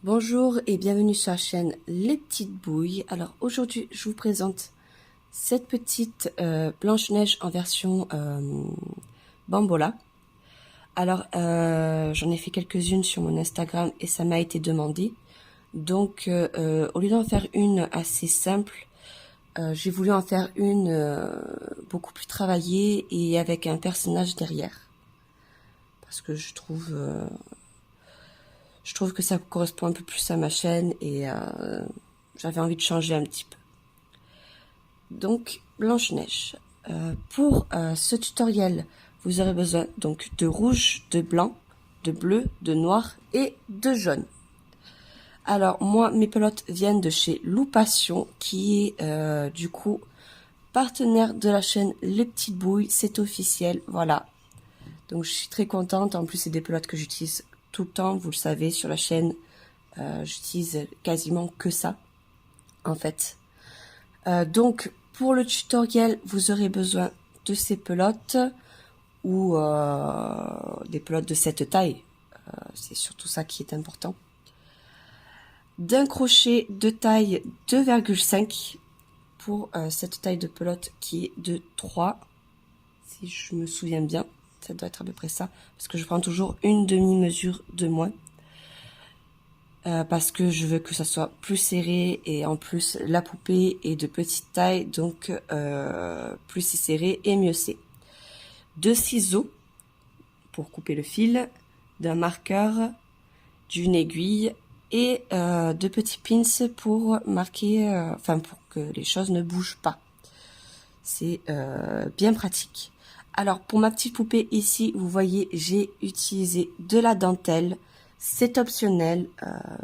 Bonjour et bienvenue sur la chaîne Les Petites Bouilles. Alors aujourd'hui je vous présente cette petite Blanche-Neige en version Bambola. Alors j'en ai fait quelques-unes sur mon Instagram et ça m'a été demandé. Donc au lieu d'en faire une assez simple, j'ai voulu en faire une beaucoup plus travaillée et avec un personnage derrière. Parce que je trouve que ça correspond un peu plus à ma chaîne et j'avais envie de changer un petit peu. Donc Blanche-Neige. Pour ce tutoriel, vous aurez besoin donc de rouge, de blanc, de bleu, de noir et de jaune. Alors moi, mes pelotes viennent de chez Loupation, qui est du coup partenaire de la chaîne Les Petites Bouilles. C'est officiel, voilà. Donc je suis très contente. En plus, c'est des pelotes que j'utilise tout le temps. Vous le savez, sur la chaîne, j'utilise quasiment que ça, en fait. Donc pour le tutoriel, vous aurez besoin de ces pelotes ou des pelotes de cette taille. C'est surtout ça qui est important. D'un crochet de taille 2,5 pour cette taille de pelote qui est de 3, si je me souviens bien. Ça doit être à peu près ça, parce que je prends toujours une demi-mesure de moins. Parce que je veux que ça soit plus serré et en plus la poupée est de petite taille, donc plus c'est serré et mieux c'est. 2 ciseaux pour couper le fil, d'un marqueur, d'une aiguille et 2 petits pins pour marquer, pour que les choses ne bougent pas. C'est bien pratique. Alors pour ma petite poupée ici, vous voyez, j'ai utilisé de la dentelle. C'est optionnel.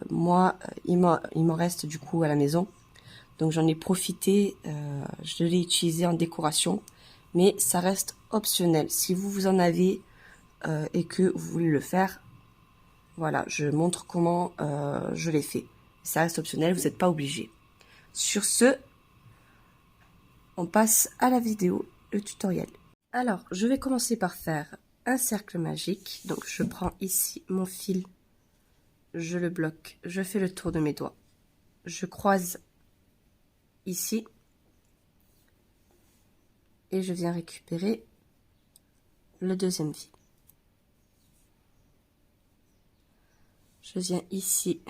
Moi, il m'en reste du coup à la maison. Donc j'en ai profité. Je l'ai utilisé en décoration. Mais ça reste optionnel. Si vous en avez et que vous voulez le faire, voilà, je montre comment je l'ai fait. Ça reste optionnel, vous n'êtes pas obligé. Sur ce, on passe à la vidéo, le tutoriel. Alors, je vais commencer par faire un cercle magique. Donc je prends ici mon fil. Je le bloque, je fais le tour de mes doigts, je croise ici et je viens récupérer le deuxième fil. Je viens ici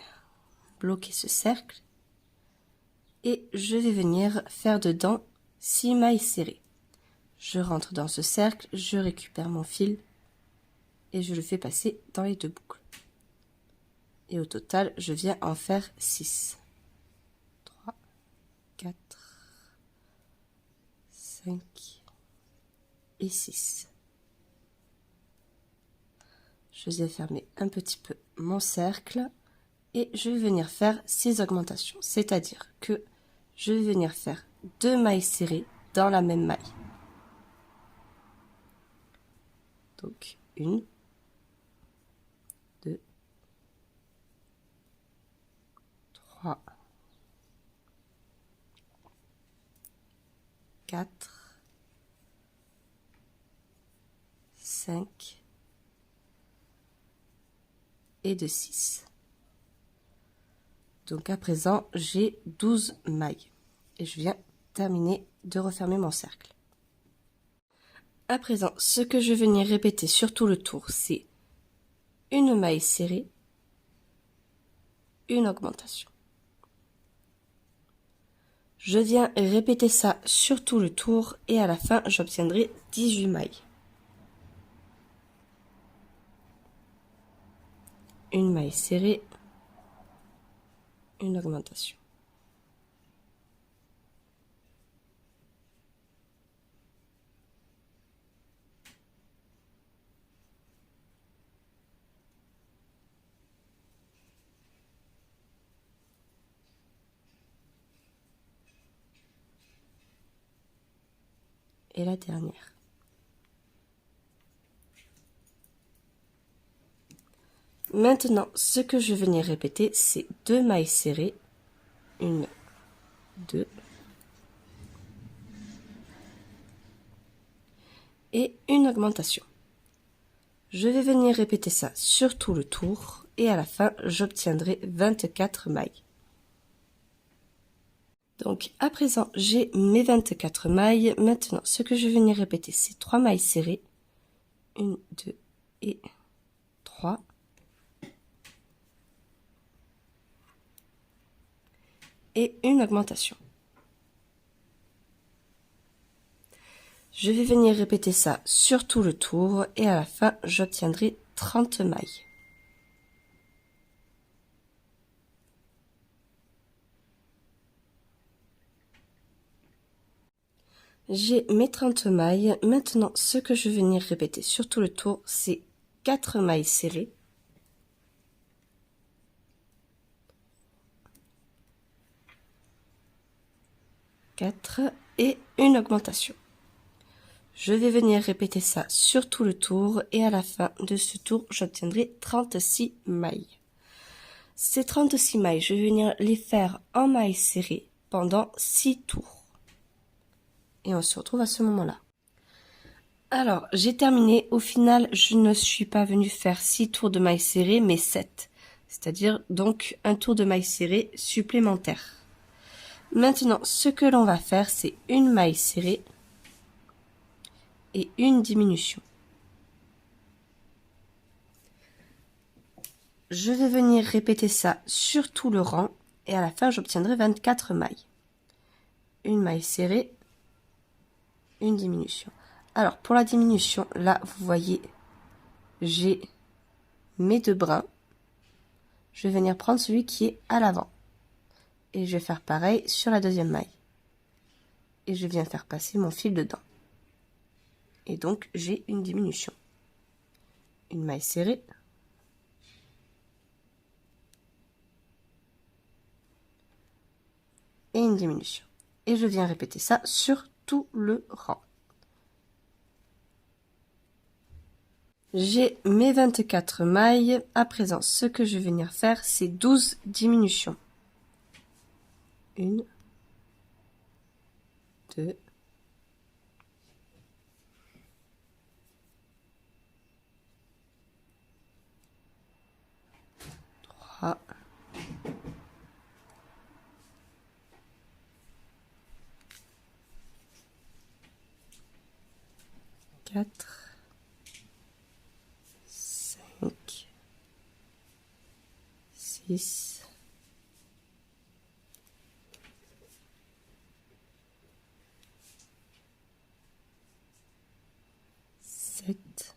bloquer ce cercle et je vais venir faire dedans 6 mailles serrées. Je rentre dans ce cercle, je récupère mon fil et je le fais passer dans les 2 boucles. Et au total, je viens en faire 6. 3, 4, 5 et 6. Je viens fermer un petit peu mon cercle et je vais venir faire 6 augmentations. C'est-à-dire que je vais venir faire 2 mailles serrées dans la même maille. Donc 1, 2, 3, 4, 5 et de 6. Donc à présent, j'ai 12 mailles. Et je viens terminer de refermer mon cercle. À présent, ce que je vais venir répéter sur tout le tour, c'est une maille serrée, une augmentation. Je viens répéter ça sur tout le tour et à la fin, j'obtiendrai 18 mailles. Une maille serrée, une augmentation. Et la dernière. Maintenant, ce que je vais venir répéter, c'est 2 mailles serrées, 1, 2, et une augmentation. Je vais venir répéter ça sur tout le tour et à la fin j'obtiendrai 24 mailles. Donc à présent j'ai mes 24 mailles. Maintenant ce que je vais venir répéter, c'est 3 mailles serrées, 1, 2 et 3, et une augmentation. Je vais venir répéter ça sur tout le tour et à la fin j'obtiendrai 30 mailles. J'ai mes 30 mailles. Maintenant, ce que je vais venir répéter sur tout le tour, c'est 4 mailles serrées. Et une augmentation. Je vais venir répéter ça sur tout le tour et à la fin de ce tour, j'obtiendrai 36 mailles. Ces 36 mailles, je vais venir les faire en mailles serrées pendant 6 tours. Et on se retrouve à ce moment-là. Alors, j'ai terminé. Au final, je ne suis pas venue faire 6 tours de mailles serrées, mais 7. C'est-à-dire donc un tour de mailles serrées supplémentaire. Maintenant, ce que l'on va faire, c'est une maille serrée et une diminution. Je vais venir répéter ça sur tout le rang et à la fin, j'obtiendrai 24 mailles. Une maille serrée, une diminution. Alors, pour la diminution, là, vous voyez, j'ai mes 2 brins. Je vais venir prendre celui qui est à l'avant. Et je vais faire pareil sur la deuxième maille. Et je viens faire passer mon fil dedans. Et donc, j'ai une diminution. Une maille serrée. Et une diminution. Et je viens répéter ça sur tout le rang. J'ai mes 24 mailles. À présent, ce que je vais venir faire, c'est 12 diminutions. 1, 2, 3, 4, 5, 6, 7,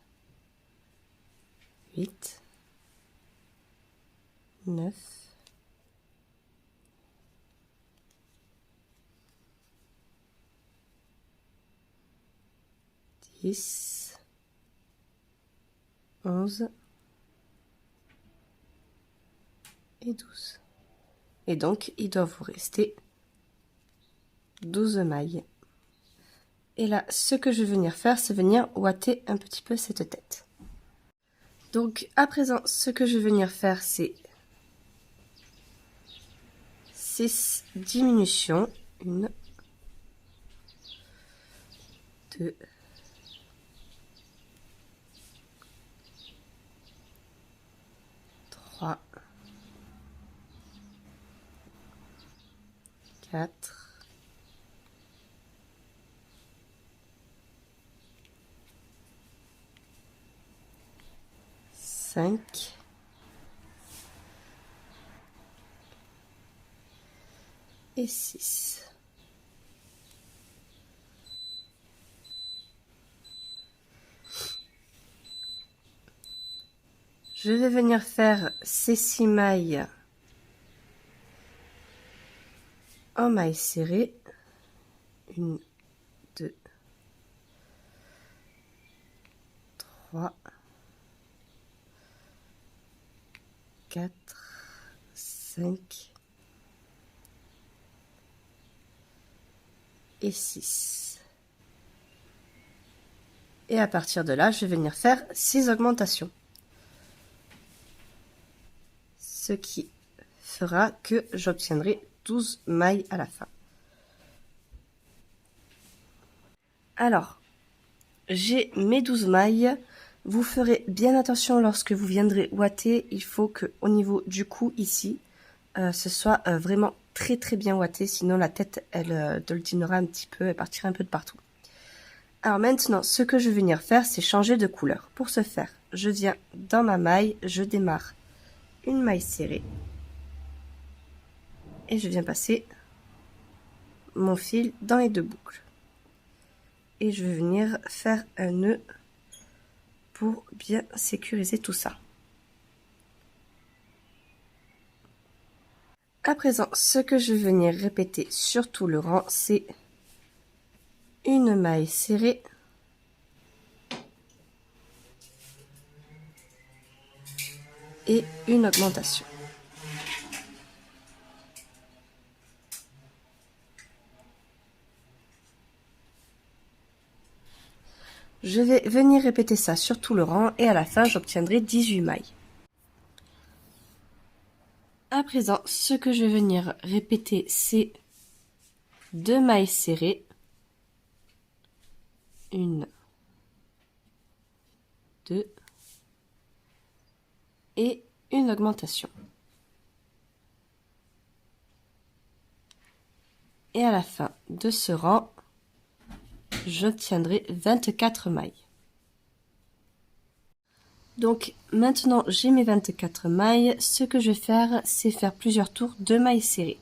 8, 9, 10, 11 et 12. Et donc, il doit vous rester 12 mailles. Et là, ce que je vais venir faire, c'est venir ouater un petit peu cette tête. Donc, à présent, ce que je vais venir faire, c'est 6 diminutions. 1, 2, 3, 4, 5 et 6. Je vais venir faire ces 6 mailles en mailles serrées. 1, 2, 3, 4, 5 et 6. Et à partir de là, je vais venir faire 6 augmentations. Ce qui fera que j'obtiendrai 12 mailles à la fin. Alors, j'ai mes 12 mailles. Vous ferez bien attention lorsque vous viendrez ouater, il faut que au niveau du cou ici, ce soit vraiment très très bien ouaté, sinon la tête elle dolcinera un petit peu, elle partira un peu de partout. Alors maintenant, ce que je vais venir faire, c'est changer de couleur. Pour ce faire, je viens dans ma maille, je démarre une maille serrée et je viens passer mon fil dans les deux boucles. Et je vais venir faire un nœud pour bien sécuriser tout ça. À présent, ce que je vais venir répéter sur tout le rang, c'est une maille serrée, et une augmentation. Je vais venir répéter ça sur tout le rang et à la fin j'obtiendrai 18 mailles. À présent, ce que je vais venir répéter, c'est 2 mailles serrées, 1, 2 et une augmentation. Et à la fin de ce rang, j'obtiendrai 24 mailles. Donc maintenant j'ai mes 24 mailles, ce que je vais faire, c'est faire plusieurs tours de mailles serrées.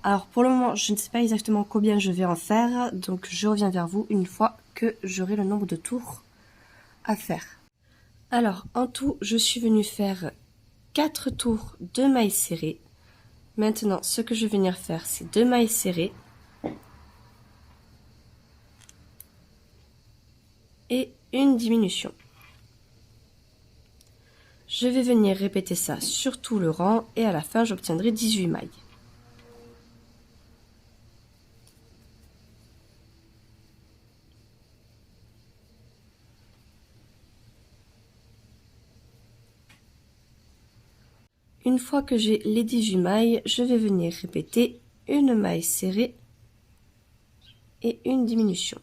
Alors pour le moment, je ne sais pas exactement combien je vais en faire, donc je reviens vers vous une fois que j'aurai le nombre de tours à faire. Alors en tout, je suis venue faire 4 tours de mailles serrées. Maintenant, ce que je vais venir faire, c'est 2 mailles serrées et une diminution. Je vais venir répéter ça sur tout le rang et à la fin, j'obtiendrai 18 mailles. Une fois que j'ai les 18 mailles, je vais venir répéter une maille serrée et une diminution.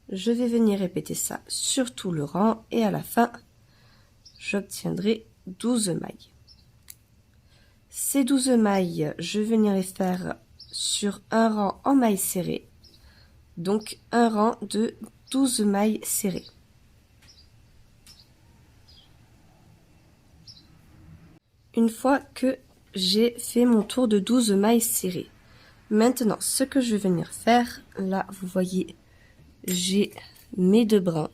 Je vais venir répéter ça sur tout le rang et à la fin, j'obtiendrai 12 mailles. Ces 12 mailles, je vais venir les faire sur un rang en mailles serrées, donc un rang de 12 mailles serrées. Une fois que j'ai fait mon tour de 12 mailles serrées, maintenant ce que je vais venir faire, là vous voyez, j'ai mes 2 brins.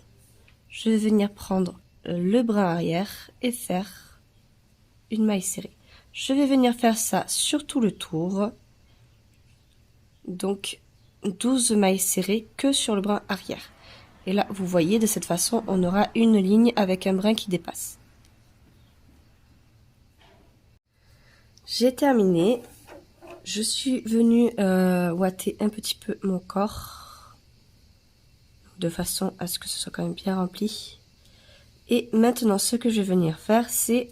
Je vais venir prendre le brin arrière et faire une maille serrée. Je vais venir faire ça sur tout le tour. Donc 12 mailles serrées que sur le brin arrière. Et là, vous voyez, de cette façon, on aura une ligne avec un brin qui dépasse. J'ai terminé. Je suis venue ouater un petit peu mon corps, de façon à ce que ce soit quand même bien rempli. Et maintenant, ce que je vais venir faire, c'est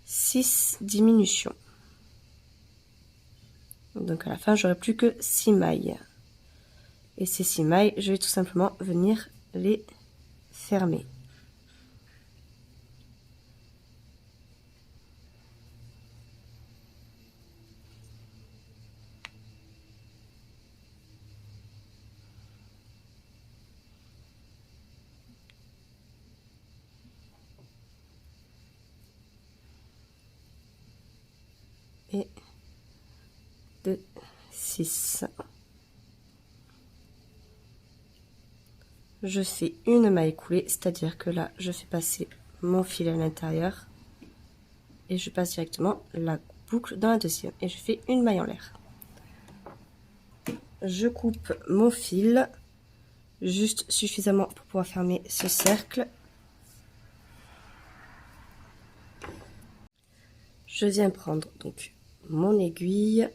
6 diminutions. Donc à la fin, j'aurai plus que 6 mailles. Et ces 6 mailles, je vais tout simplement venir les fermer. Et 2, 6. Je fais une maille coulée, c'est-à-dire que là, je fais passer mon fil à l'intérieur et je passe directement la boucle dans la deuxième et je fais une maille en l'air. Je coupe mon fil juste suffisamment pour pouvoir fermer ce cercle. Je viens prendre donc mon aiguille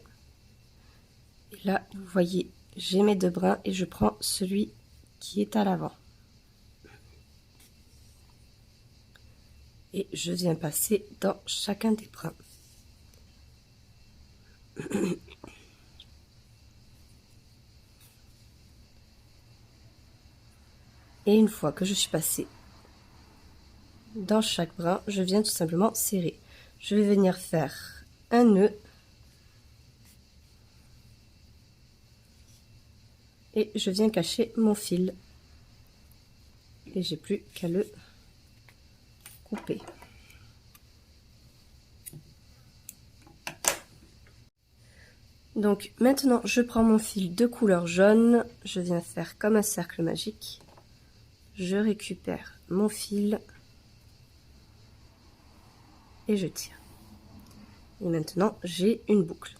et là, vous voyez, j'ai mes 2 brins et je prends celui qui est à l'avant. Et je viens passer dans chacun des brins. Et une fois que je suis passée dans chaque brin, je viens tout simplement serrer. Je vais venir faire un nœud et je viens cacher mon fil. Et j'ai plus qu'à le couper. Donc maintenant je prends mon fil de couleur jaune, je viens faire comme un cercle magique, je récupère mon fil et je tire. Et maintenant j'ai une boucle.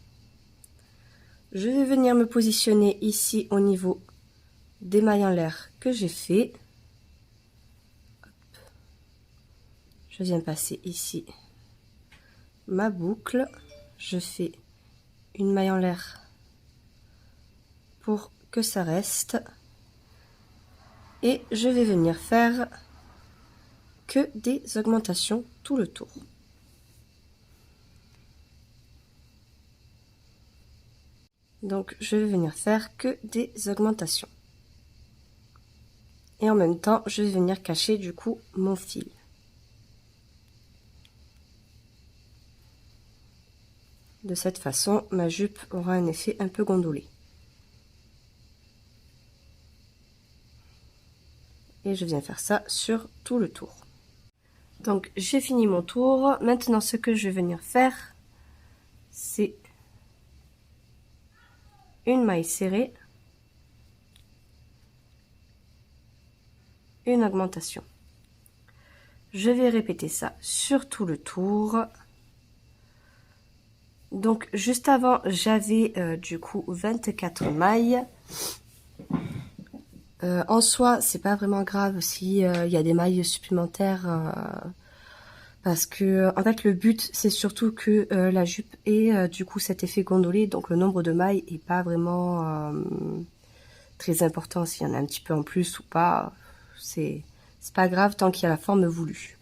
Je vais venir me positionner ici au niveau des mailles en l'air que j'ai fait. Hop. Je viens passer ici ma boucle, je fais une maille en l'air pour que ça reste et je vais venir faire que des augmentations tout le tour. Donc je vais venir faire que des augmentations et en même temps je vais venir cacher du coup mon fil. De cette façon, ma jupe aura un effet un peu gondolé. Et je viens faire ça sur tout le tour. Donc j'ai fini mon tour. Maintenant ce que je vais venir faire, c'est une maille serrée, une augmentation. Je vais répéter ça sur tout le tour. Donc juste avant j'avais du coup 24 mailles. En soi c'est pas vraiment grave si y a des mailles supplémentaires parce que en fait le but c'est surtout que la jupe ait du coup cet effet gondolé, donc le nombre de mailles est pas vraiment très important. S'il y en a un petit peu en plus ou pas, c'est pas grave tant qu'il y a la forme voulue.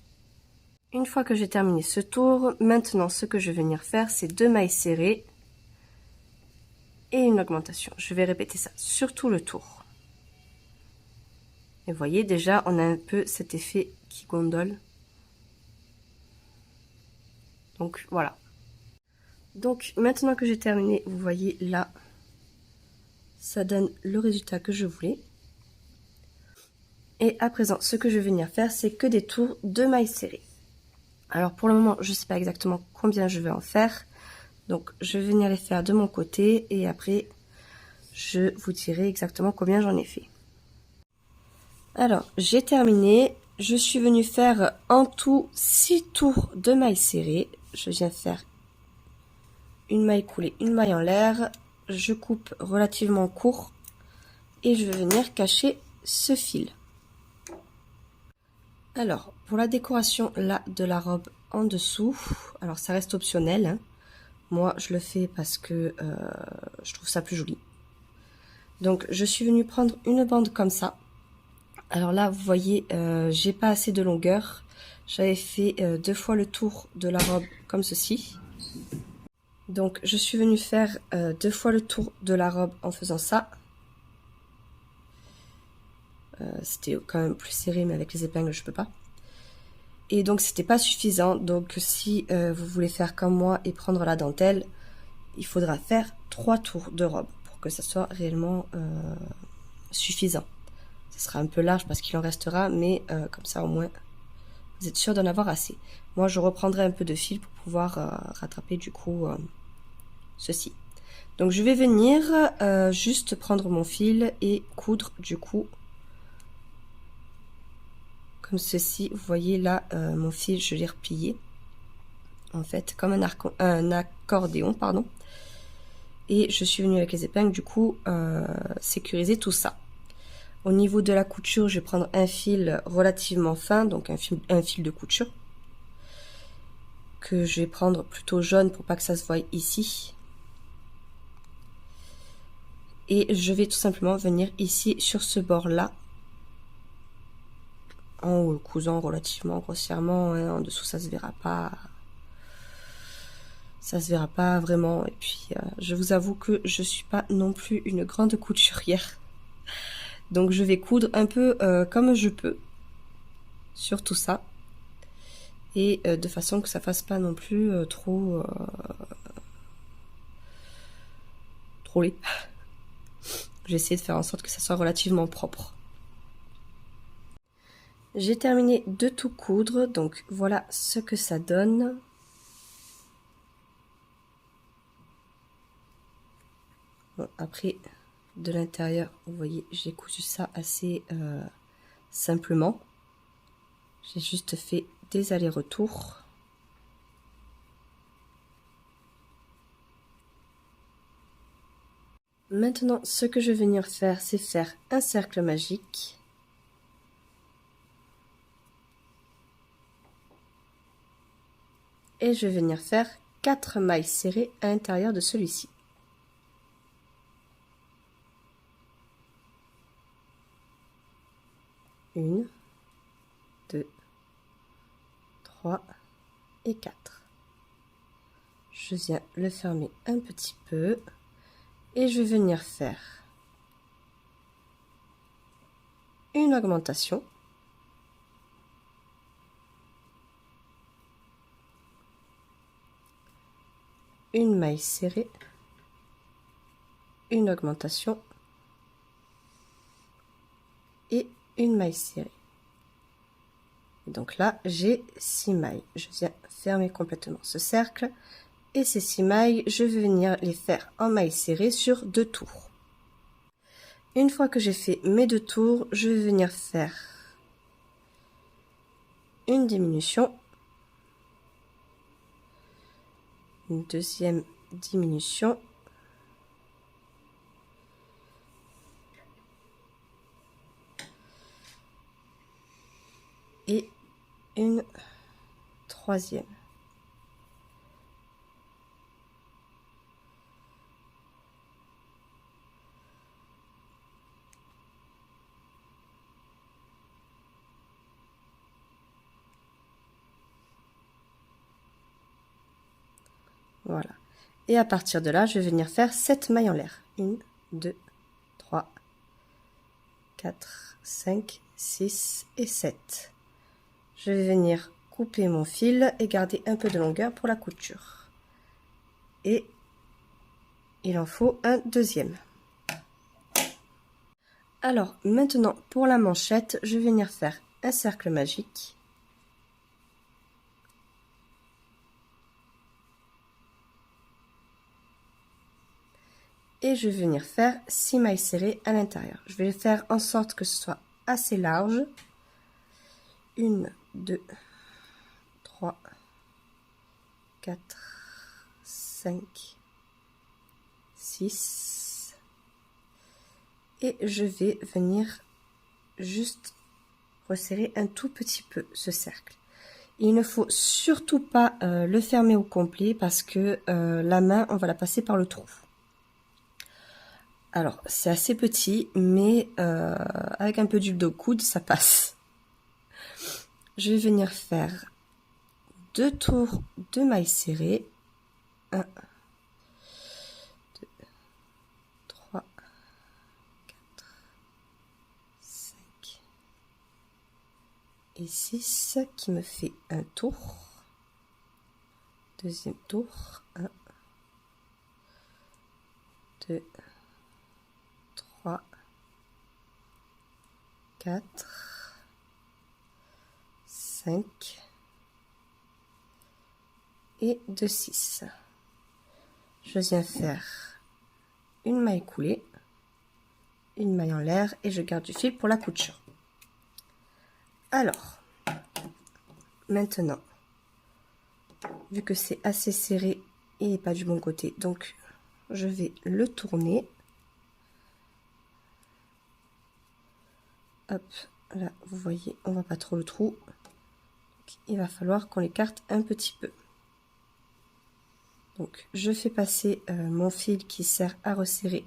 Une fois que j'ai terminé ce tour, maintenant ce que je vais venir faire, c'est 2 mailles serrées et une augmentation. Je vais répéter ça sur tout le tour. Et vous voyez déjà, on a un peu cet effet qui gondole. Donc voilà. Donc maintenant que j'ai terminé, vous voyez là, ça donne le résultat que je voulais. Et à présent, ce que je vais venir faire, c'est que des tours de mailles serrées. Alors pour le moment, je ne sais pas exactement combien je vais en faire. Donc je vais venir les faire de mon côté et après, je vous dirai exactement combien j'en ai fait. Alors, j'ai terminé. Je suis venue faire en tout 6 tours de mailles serrées. Je viens faire une maille coulée, une maille en l'air. Je coupe relativement court et je vais venir cacher ce fil. Alors, pour la décoration là de la robe en dessous, alors ça reste optionnel, hein. Moi je le fais parce que je trouve ça plus joli. Donc je suis venue prendre une bande comme ça. Alors là vous voyez, j'ai pas assez de longueur. J'avais fait 2 fois le tour de la robe comme ceci. Donc je suis venue faire 2 fois le tour de la robe en faisant ça. C'était quand même plus serré, mais avec les épingles je peux pas. Et donc c'était pas suffisant, donc si vous voulez faire comme moi et prendre la dentelle, il faudra faire 3 tours de robe pour que ça soit réellement suffisant. Ce sera un peu large parce qu'il en restera, mais comme ça au moins vous êtes sûr d'en avoir assez. Moi je reprendrai un peu de fil pour pouvoir rattraper du coup ceci. Donc je vais venir juste prendre mon fil et coudre du coup comme ceci. Vous voyez là mon fil, je l'ai replié en fait comme un accordéon, pardon. Et je suis venue avec les épingles du coup sécuriser tout ça. Au niveau de la couture, je vais prendre un fil relativement fin, donc un fil de couture que je vais prendre plutôt jaune pour pas que ça se voie ici. Et je vais tout simplement venir ici sur ce bord là en le cousant relativement grossièrement, hein. En dessous ça se verra pas, vraiment. Et puis je vous avoue que je suis pas non plus une grande couturière, Donc je vais coudre un peu comme je peux sur tout ça. Et de façon que ça fasse pas non plus trop laid. J'ai essayé de faire en sorte que ça soit relativement propre. J'ai terminé de tout coudre, donc voilà ce que ça donne. Bon, après, de l'intérieur, vous voyez, j'ai cousu ça assez simplement. J'ai juste fait des allers-retours. Maintenant, ce que je vais venir faire, c'est faire un cercle magique. Et je vais venir faire 4 mailles serrées à l'intérieur de celui-ci. Une, 2, 3 et 4. Je viens le fermer un petit peu et je vais venir faire une augmentation. Une maille serrée, une augmentation et une maille serrée. Et donc là, j'ai 6 mailles. Je viens fermer complètement ce cercle. Et ces 6 mailles, je vais venir les faire en maille serrée sur 2 tours. Une fois que j'ai fait mes 2 tours, je vais venir faire une diminution, une deuxième diminution, et une troisième. Voilà. Et à partir de là, je vais venir faire 7 mailles en l'air. 1, 2, 3, 4, 5, 6 et 7. Je vais venir couper mon fil et garder un peu de longueur pour la couture. Et il en faut un deuxième. Alors maintenant pour la manchette, je vais venir faire un cercle magique. Et je vais venir faire 6 mailles serrées à l'intérieur. Je vais faire en sorte que ce soit assez large. 1, 2, 3, 4, 5, 6. Et je vais venir juste resserrer un tout petit peu ce cercle. Il ne faut surtout pas le fermer au complet parce que la main, on va la passer par le trou. Alors, c'est assez petit, mais avec un peu d'huile de coude, ça passe. Je vais venir faire 2 tours de mailles serrées. 1, 2, 3, 4, 5 et 6, qui me fait un tour. Deuxième tour. 1, 2, 3, 4, 5 et 2, 6. Je viens faire une maille coulée, une maille en l'air et je garde du fil pour la couture. Alors, maintenant, vu que c'est assez serré, il n'est pas du bon côté, donc je vais le tourner. Hop, là, vous voyez, on voit pas trop le trou. Donc, il va falloir qu'on l'écarte un petit peu. Donc, je fais passer mon fil qui sert à resserrer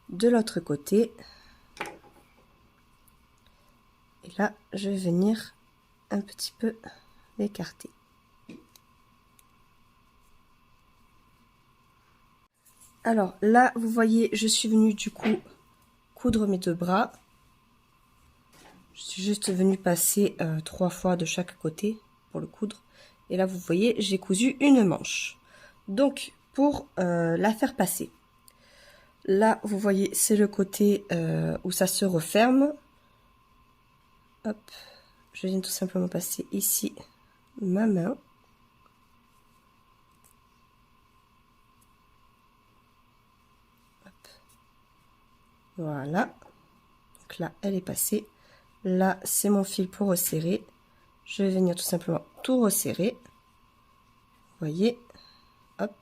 de l'autre côté. Et là, je vais venir un petit peu l'écarter. Alors là, vous voyez, je suis venue du coup coudre mes 2 bras. Je suis juste venue passer 3 fois de chaque côté pour le coudre. Et là, vous voyez, j'ai cousu une manche. Donc, pour la faire passer, là, vous voyez, c'est le côté où ça se referme. Hop, je viens tout simplement passer ici ma main. Hop. Voilà. Donc là, elle est passée. Là, c'est mon fil pour resserrer. Je vais venir tout simplement tout resserrer. Vous voyez. Hop.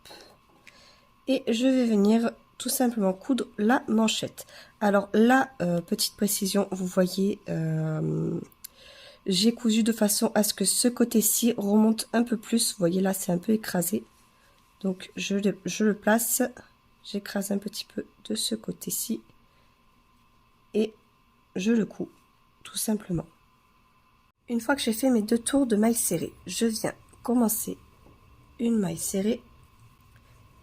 Et je vais venir tout simplement coudre la manchette. Alors là, petite précision, vous voyez, j'ai cousu de façon à ce que ce côté-ci remonte un peu plus. Vous voyez là, c'est un peu écrasé. Donc je le place, j'écrase un petit peu de ce côté-ci et je le couds tout simplement. Une fois que j'ai fait mes 2 tours de mailles serrées, je viens commencer une maille serrée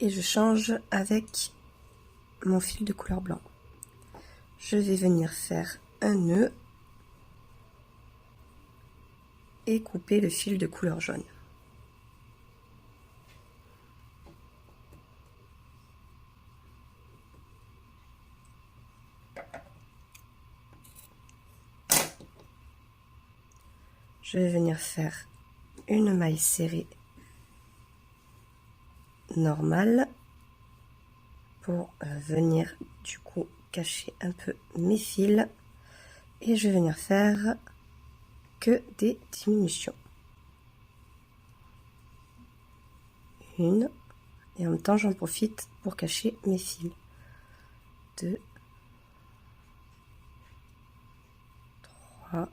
et je change avec mon fil de couleur blanc. Je vais venir faire un nœud et couper le fil de couleur jaune. Je vais venir faire une maille serrée normale pour venir du coup cacher un peu mes fils et je vais venir faire que des diminutions. Une, et en même temps j'en profite pour cacher mes fils. 2, 3,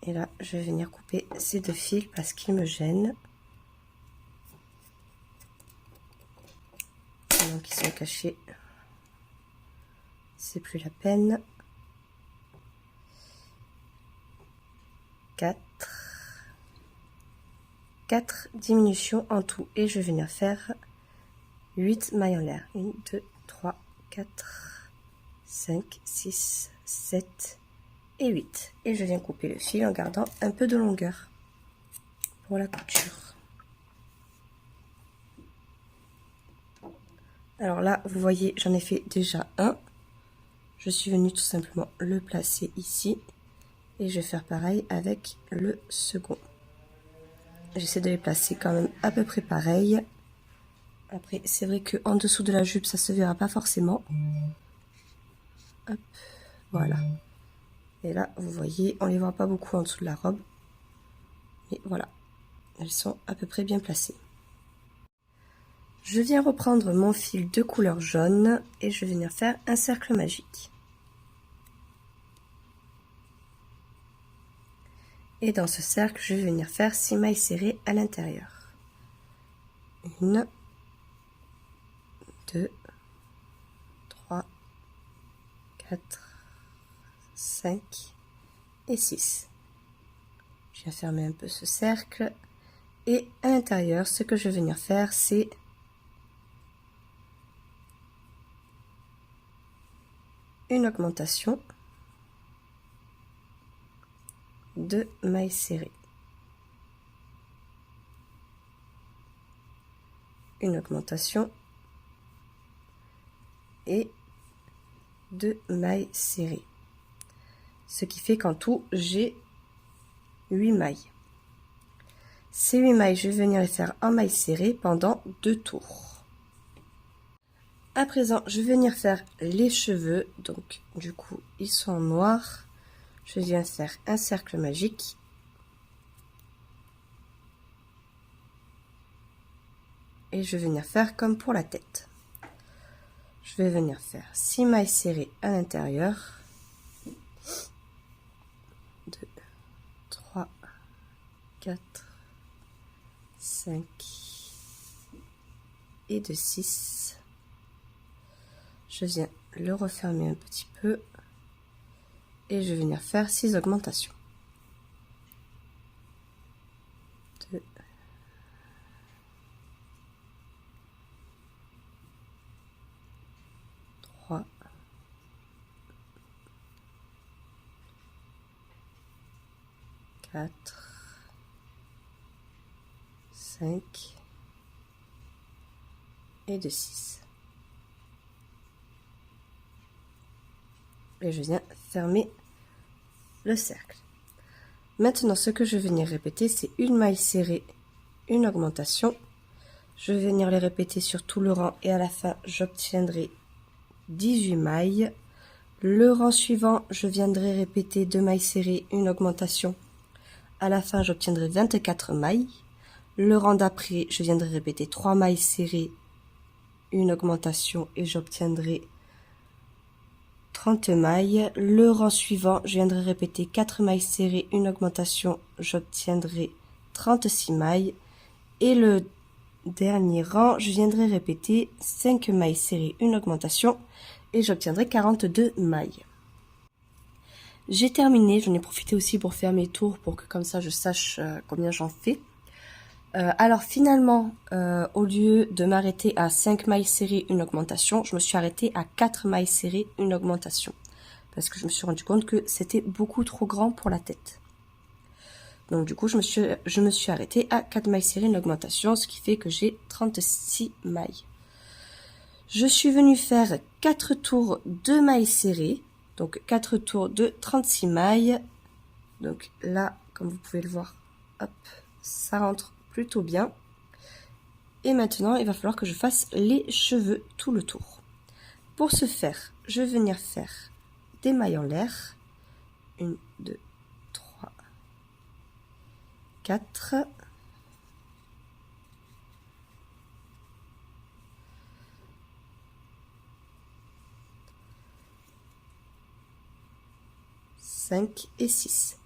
et là je vais venir couper ces 2 fils parce qu'ils me gênent. Donc ils sont cachés, c'est plus la peine. 4 diminutions en tout et je vais venir faire 8 mailles en l'air. 1, 2, 3, 4, 5, 6, 7 et 8. Et je viens couper le fil en gardant un peu de longueur pour la couture. Alors là, vous voyez, j'en ai fait déjà un. Je suis venue tout simplement le placer ici. Et je vais faire pareil avec le second. J'essaie de les placer quand même à peu près pareil. Après, c'est vrai qu'en dessous de la jupe, ça se verra pas forcément. Hop, voilà. Et là, vous voyez, on les voit pas beaucoup en dessous de la robe. Mais voilà, elles sont à peu près bien placées. Je viens reprendre mon fil de couleur jaune et je vais venir faire un cercle magique. Et dans ce cercle, je vais venir faire 6 mailles serrées à l'intérieur. 1, 2, 3, 4, 5 et 6. Je viens fermer un peu ce cercle. Et à l'intérieur, ce que je vais venir faire, c'est une augmentation de mailles serrées. Une augmentation et 2 mailles serrées. Ce qui fait qu'en tout, j'ai 8 mailles. Ces 8 mailles, je vais venir les faire en mailles serrées pendant 2 tours. À présent, je vais venir faire les cheveux. Donc, du coup, ils sont en noir. Je viens faire un cercle magique. Et je vais venir faire comme pour la tête. Je vais venir faire 6 mailles serrées à l'intérieur. 2, 3, 4, 5 et de 6. Je viens le refermer un petit peu et je vais venir faire 6 augmentations. 2, 3, 4, 5 et de 6. Et je viens fermer le cercle. Maintenant, ce que je vais venir répéter, c'est une maille serrée, une augmentation. Je vais venir les répéter sur tout le rang et à la fin, j'obtiendrai 18 mailles. Le rang suivant, je viendrai répéter 2 mailles serrées, une augmentation. À la fin, j'obtiendrai 24 mailles. Le rang d'après, je viendrai répéter 3 mailles serrées, une augmentation et j'obtiendrai 30 mailles. Le rang suivant, je viendrai répéter 4 mailles serrées, une augmentation, j'obtiendrai 36 mailles. Et le dernier rang, je viendrai répéter 5 mailles serrées, une augmentation et j'obtiendrai 42 mailles. J'ai terminé, j'en ai profité aussi pour faire mes tours pour que comme ça je sache combien j'en fais. Alors finalement, au lieu de m'arrêter à 5 mailles serrées, une augmentation, je me suis arrêtée à 4 mailles serrées, une augmentation. Parce que je me suis rendu compte que c'était beaucoup trop grand pour la tête. Donc du coup, je me suis arrêtée à 4 mailles serrées, une augmentation, ce qui fait que j'ai 36 mailles. Je suis venue faire 4 tours de mailles serrées, donc 4 tours de 36 mailles. Donc là, comme vous pouvez le voir, hop, ça rentre plutôt bien. Et maintenant, il va falloir que je fasse les cheveux tout le tour. Pour ce faire, je vais venir faire des mailles en l'air. 1, 2, 3, 4. Et 6.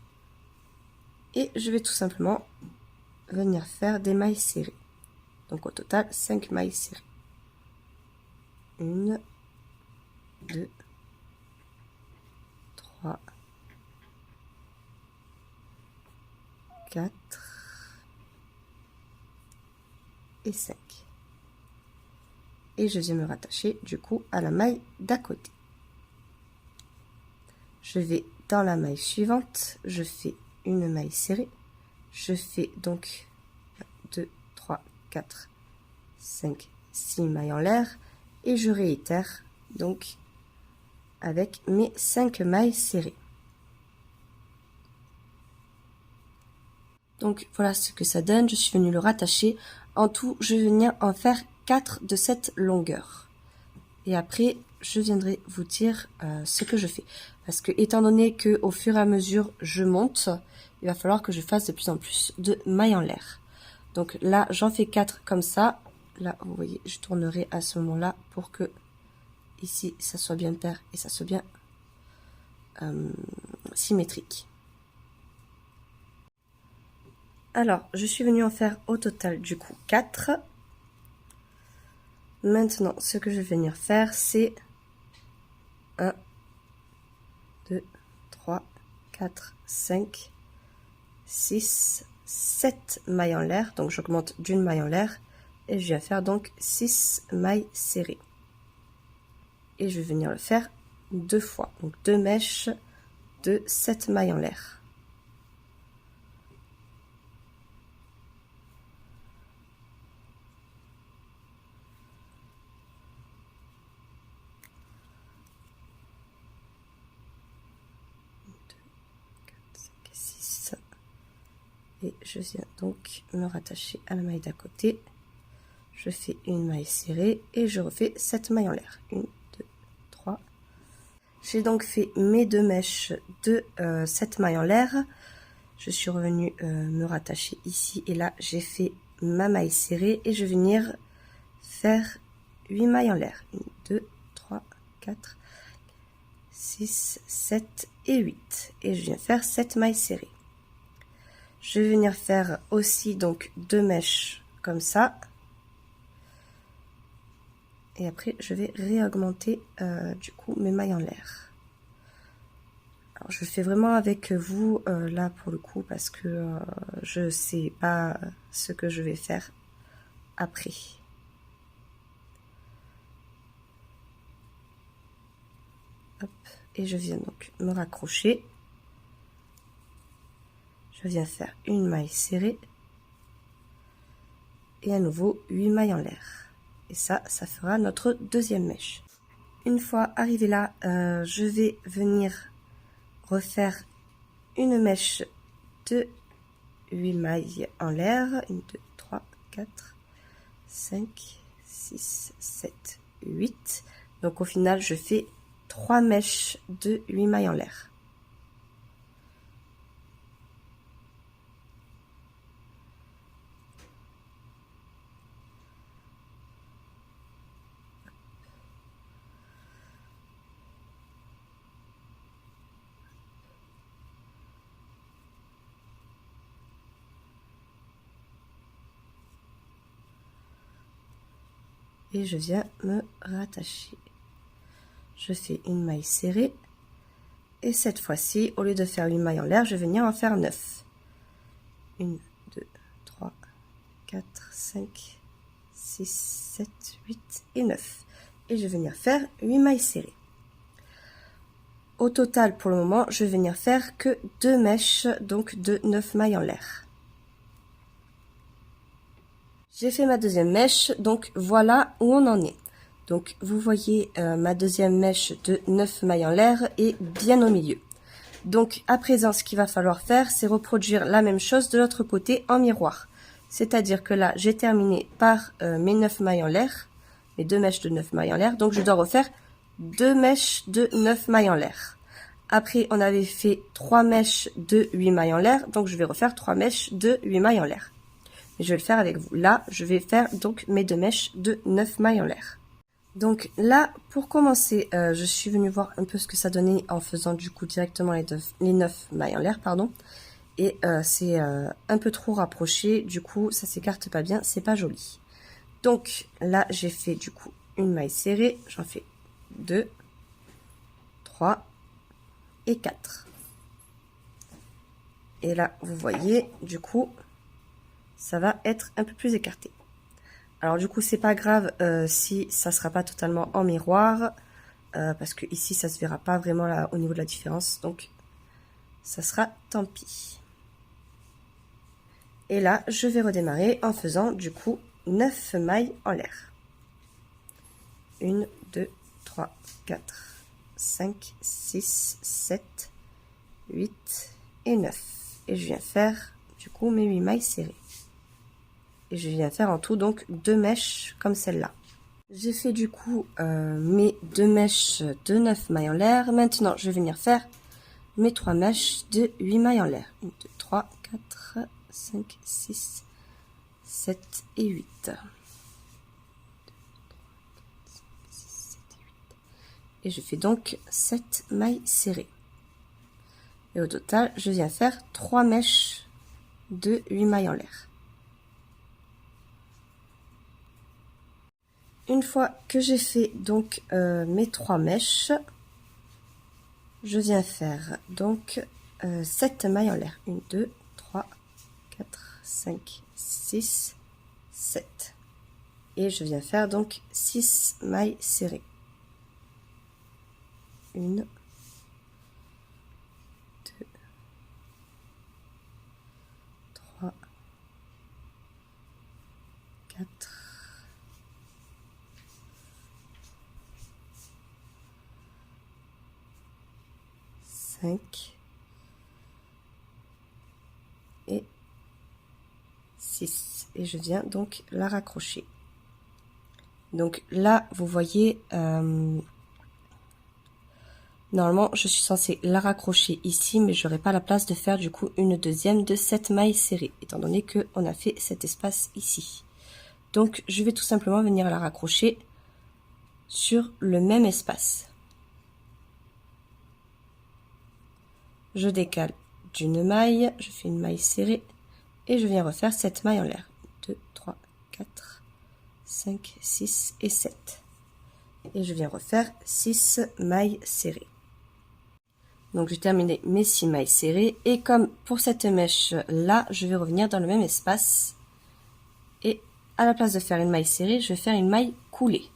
Et je vais tout simplement venir faire des mailles serrées. Donc au total 5 mailles serrées. 1, 2, 3, 4 et 5. Et je viens me rattacher du coup à la maille d'à côté. Je vais dans la maille suivante, je fais une maille serrée. Je fais donc 2, 3, 4, 5, 6 mailles en l'air et je réitère donc avec mes 5 mailles serrées. Donc voilà ce que ça donne, je suis venue le rattacher. En tout, je vais venir en faire 4 de cette longueur. Et après, je viendrai vous dire ce que je fais. Parce que étant donné que au fur et à mesure je monte, il va falloir que je fasse de plus en plus de mailles en l'air. Donc là, j'en fais 4 comme ça. Là, vous voyez, je tournerai à ce moment-là pour que ici, ça soit bien pair et ça soit bien symétrique. Alors, je suis venue en faire au total du coup 4. Maintenant, ce que je vais venir faire, c'est 1, 2, 3, 4, 5, 6, 7 mailles en l'air. Donc, j'augmente d'une maille en l'air. Et je viens faire donc 6 mailles serrées. Et je vais venir le faire 2 fois. Donc, 2 mèches de 7 mailles en l'air. Et je viens donc me rattacher à la maille d'à côté. Je fais une maille serrée et je refais 7 mailles en l'air. 1, 2, 3. J'ai donc fait mes 2 mèches de 7 mailles en l'air. Je suis revenue me rattacher ici et là j'ai fait ma maille serrée et je vais venir faire 8 mailles en l'air. 1, 2, 3, 4, 6, 7 et 8. Et je viens faire 7 mailles serrées. Je vais venir faire aussi donc 2 mèches comme ça. Et après, je vais réaugmenter du coup mes mailles en l'air. Alors, je fais vraiment avec vous là pour le coup parce que je sais pas ce que je vais faire après. Hop, et je viens donc me raccrocher. je viens faire une maille serrée et à nouveau 8 mailles en l'air. Et ça fera notre deuxième mèche. Une fois arrivé là, je vais venir refaire une mèche de 8 mailles en l'air. 1, 2, 3, 4, 5, 6, 7, 8. Donc au final, je fais 3 mèches de 8 mailles en l'air. Et je viens me rattacher. Je fais une maille serrée et cette fois-ci, au lieu de faire 8 mailles en l'air, je vais venir en faire 9. 1, 2, 3, 4, 5, 6, 7, 8 et 9. Et je vais venir faire 8 mailles serrées. Au total, pour le moment, je vais venir faire que 2 mèches, donc de 9 mailles en l'air. J'ai fait ma deuxième mèche, donc voilà où on en est. Donc vous voyez ma deuxième mèche de 9 mailles en l'air est bien au milieu. Donc à présent, ce qu'il va falloir faire, c'est reproduire la même chose de l'autre côté en miroir. C'est-à-dire que là, j'ai terminé par mes 9 mailles en l'air, mes 2 mèches de 9 mailles en l'air. Donc je dois refaire 2 mèches de 9 mailles en l'air. Après, on avait fait 3 mèches de 8 mailles en l'air, donc je vais refaire 3 mèches de 8 mailles en l'air. Et je vais le faire avec vous. Là, je vais faire donc mes 2 mèches de 9 mailles en l'air. Donc là, pour commencer, je suis venue voir un peu ce que ça donnait en faisant du coup directement les 9 mailles en l'air, pardon. Et c'est un peu trop rapproché, du coup ça s'écarte pas bien, c'est pas joli. Donc là, j'ai fait du coup une maille serrée, j'en fais 2, 3 et 4. Et là, vous voyez, du coup, ça va être un peu plus écarté. Alors du coup, c'est pas grave si ça sera pas totalement en miroir, parce que ici, ça se verra pas vraiment là, au niveau de la différence, donc ça sera tant pis. Et là, je vais redémarrer en faisant du coup 9 mailles en l'air. 1, 2, 3, 4, 5, 6, 7, 8 et 9. Et je viens faire du coup mes 8 mailles serrées. Et je viens faire en tout donc 2 mèches comme celle-là. J'ai fait du coup mes 2 mèches de 9 mailles en l'air. Maintenant, je vais venir faire mes 3 mèches de 8 mailles en l'air. 1, 2, 3, 4, 5, 6, 7 et 8. 2, 3, 4, 5, 6, 7 et 8. Et je fais donc 7 mailles serrées. Et au total, je viens faire 3 mèches de 8 mailles en l'air. Une fois que j'ai fait donc mes 3 mèches, je viens faire donc 7 mailles en l'air. 1, 2, 3, 4, 5, 6, 7. Et je viens faire donc 6 mailles serrées. 1, 2, 3, 4, 5 et 6. Et je viens donc la raccrocher. Donc là, vous voyez, normalement, je suis censée la raccrocher ici, mais j'aurai pas la place de faire du coup une deuxième de 7 mailles serrées, étant donné que on a fait cet espace ici. Donc, je vais tout simplement venir la raccrocher sur le même espace. Je décale d'une maille, je fais une maille serrée et je viens refaire 7 mailles en l'air. 2, 3, 4, 5, 6 et 7. Et je viens refaire 6 mailles serrées. Donc j'ai terminé mes 6 mailles serrées et comme pour cette mèche là, je vais revenir dans le même espace et à la place de faire une maille serrée, je vais faire une maille coulée.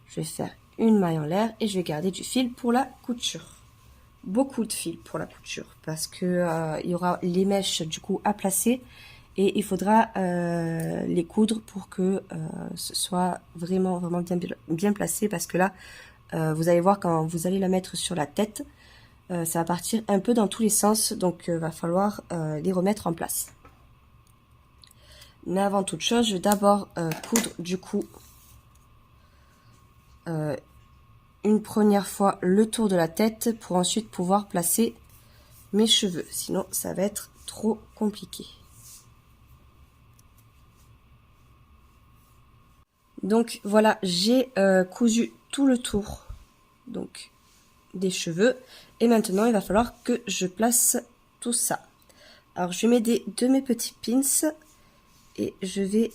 Je vais faire une maille en l'air et je vais garder du fil pour la couture. beaucoup de fil pour la couture parce que il y aura les mèches du coup à placer et il faudra les coudre pour que ce soit vraiment bien placé parce que là vous allez voir quand vous allez la mettre sur la tête ça va partir un peu dans tous les sens donc va falloir les remettre en place. Mais avant toute chose, je vais d'abord coudre du coup une première fois le tour de la tête pour ensuite pouvoir placer mes cheveux. Sinon, ça va être trop compliqué. Donc voilà, j'ai cousu tout le tour donc des cheveux. Et maintenant, il va falloir que je place tout ça. Alors, je vais m'aider de mes petits pins. Et je vais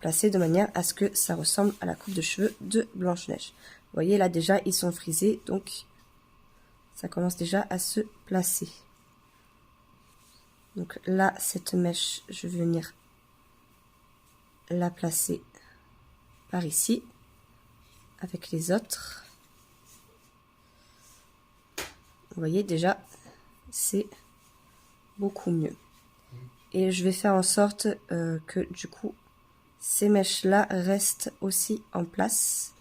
placer de manière à ce que ça ressemble à la coupe de cheveux de Blanche-Neige. Vous voyez là déjà ils sont frisés donc ça commence déjà à se placer. Donc là cette mèche je vais venir la placer par ici avec les autres. Vous voyez déjà c'est beaucoup mieux. Et je vais faire en sorte que du coup ces mèches là restent aussi en place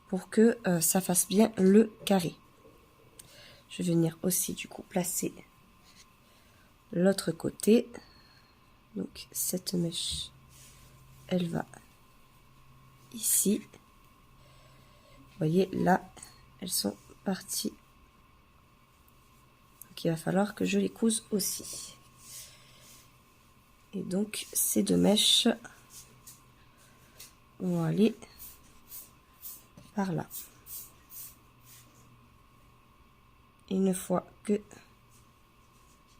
pour que ça fasse bien le carré. Je vais venir aussi du coup placer l'autre côté. Donc cette mèche elle va ici. Vous voyez là elles sont parties. Donc il va falloir que je les couse aussi. Et donc ces deux mèches vont aller par là. Et une fois que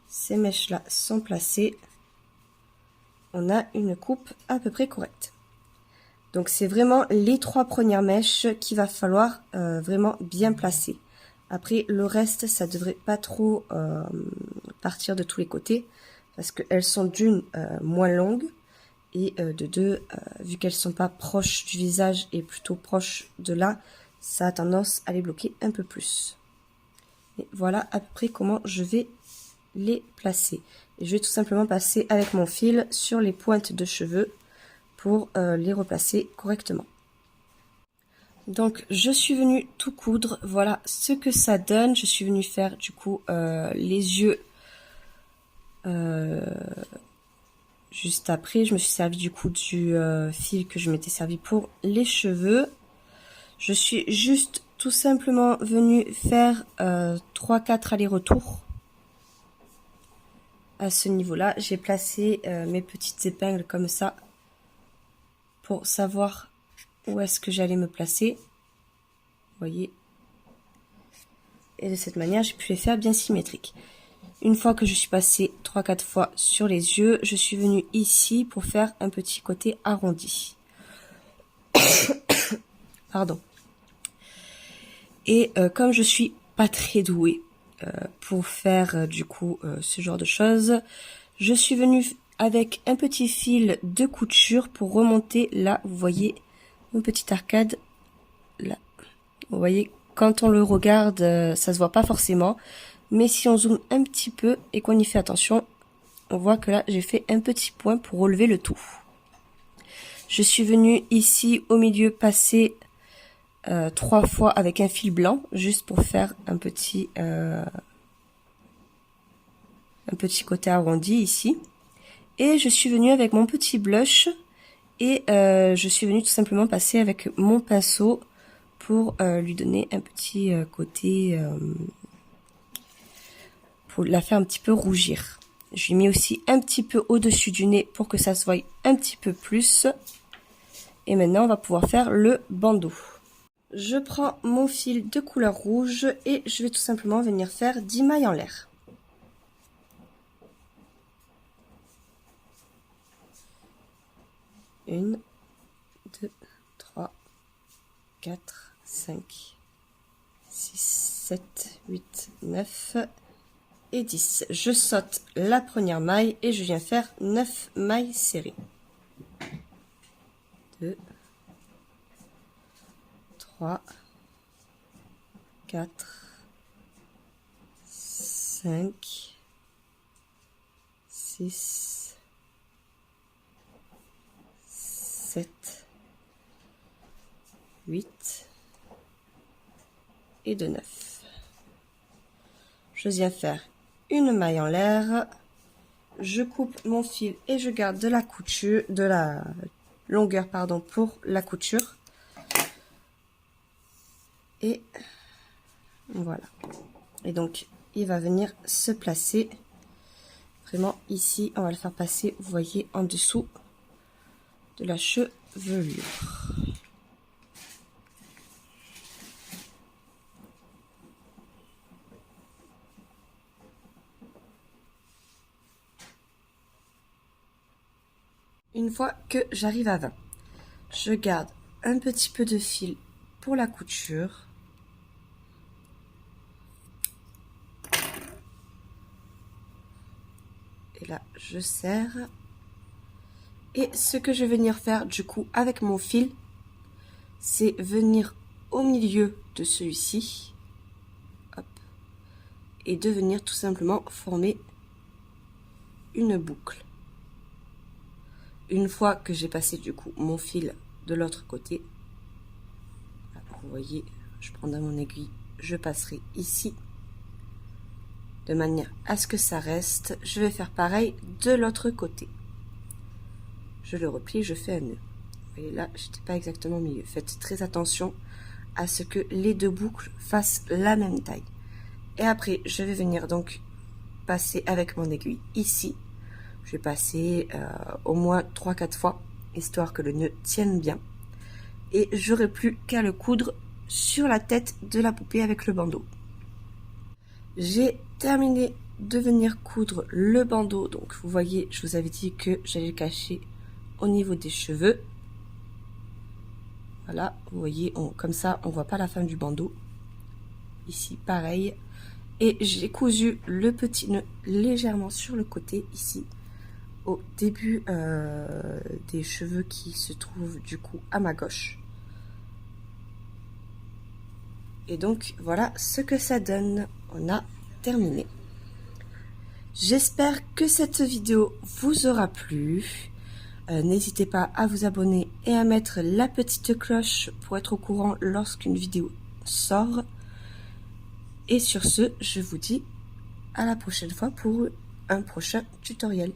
ces mèches là sont placées, on a une coupe à peu près correcte. Donc c'est vraiment les 3 premières mèches qu'il va falloir vraiment bien placer. Après le reste ça devrait pas trop partir de tous les côtés parce qu'elles sont d'une moins longues et de deux vu qu'elles sont pas proches du visage et plutôt proches de là, ça a tendance à les bloquer un peu plus. Et voilà à peu près comment je vais les placer. Et je vais tout simplement passer avec mon fil sur les pointes de cheveux pour les replacer correctement. Donc je suis venue tout coudre, voilà ce que ça donne. Je suis venue faire du coup les yeux juste après. Je me suis servi du coup du fil que je m'étais servi pour les cheveux. Je suis juste tout simplement venue faire 3-4 allers-retours. À ce niveau là j'ai placé mes petites épingles comme ça pour savoir où est-ce que j'allais me placer. Vous voyez, et de cette manière j'ai pu les faire bien symétriques. Une fois que je suis passée 3-4 fois sur les yeux, je suis venue ici pour faire un petit côté arrondi. Pardon. Et comme je suis pas très douée pour faire du coup ce genre de choses, je suis venue avec un petit fil de couture pour remonter là, vous voyez une petite arcade là. Vous voyez, quand on le regarde, ça se voit pas forcément, mais si on zoome un petit peu et qu'on y fait attention, on voit que là j'ai fait un petit point pour relever le tout. Je suis venue ici au milieu passer 3 fois avec un fil blanc, juste pour faire un petit côté arrondi ici. Et je suis venue avec mon petit blush et je suis venue tout simplement passer avec mon pinceau pour lui donner un petit côté, pour la faire un petit peu rougir. Je lui ai mis aussi un petit peu au-dessus du nez pour que ça se voie un petit peu plus. Et maintenant on va pouvoir faire le bandeau. Je prends mon fil de couleur rouge et je vais tout simplement venir faire 10 mailles en l'air. 1, 2, 3, 4, 5, 6, 7, 8, 9 et 10. Je saute la première maille et je viens faire 9 mailles serrées. 2, 3, 4, 5, 6, 7, 8 et de 9. Je viens faire une maille en l'air, je coupe mon fil et je garde de la couture, de la longueur pardon, pour la couture. Et voilà. Et donc il va venir se placer vraiment ici. On va le faire passer, vous voyez, en dessous de la chevelure. Une fois que j'arrive à 20, je garde un petit peu de fil pour la couture. Et là, je serre. Et ce que je vais venir faire du coup avec mon fil, c'est venir au milieu de celui-ci. Hop. Et de venir tout simplement former une boucle. Une fois que j'ai passé du coup mon fil de l'autre côté, vous voyez, je prendrai mon aiguille, je passerai ici de manière à ce que ça reste. Je vais faire pareil de l'autre côté. Je le replie, je fais un nœud. Vous voyez là, j'étais pas exactement au milieu. Faites très attention à ce que les deux boucles fassent la même taille. Et après, je vais venir donc passer avec mon aiguille ici. Je vais passer au moins 3-4 fois, histoire que le nœud tienne bien. Et j'aurai plus qu'à le coudre sur la tête de la poupée avec le bandeau. J'ai terminé de venir coudre le bandeau. Donc vous voyez, je vous avais dit que j'allais le cacher au niveau des cheveux. Voilà, vous voyez, comme ça on voit pas la fin du bandeau. Ici pareil. Et j'ai cousu le petit nœud légèrement sur le côté ici, au début des cheveux qui se trouvent du coup à ma gauche. Et donc voilà ce que ça donne. On a terminé. J'espère que cette vidéo vous aura plu. N'hésitez pas à vous abonner et à mettre la petite cloche pour être au courant lorsqu'une vidéo sort. Et sur ce, je vous dis à la prochaine fois pour un prochain tutoriel.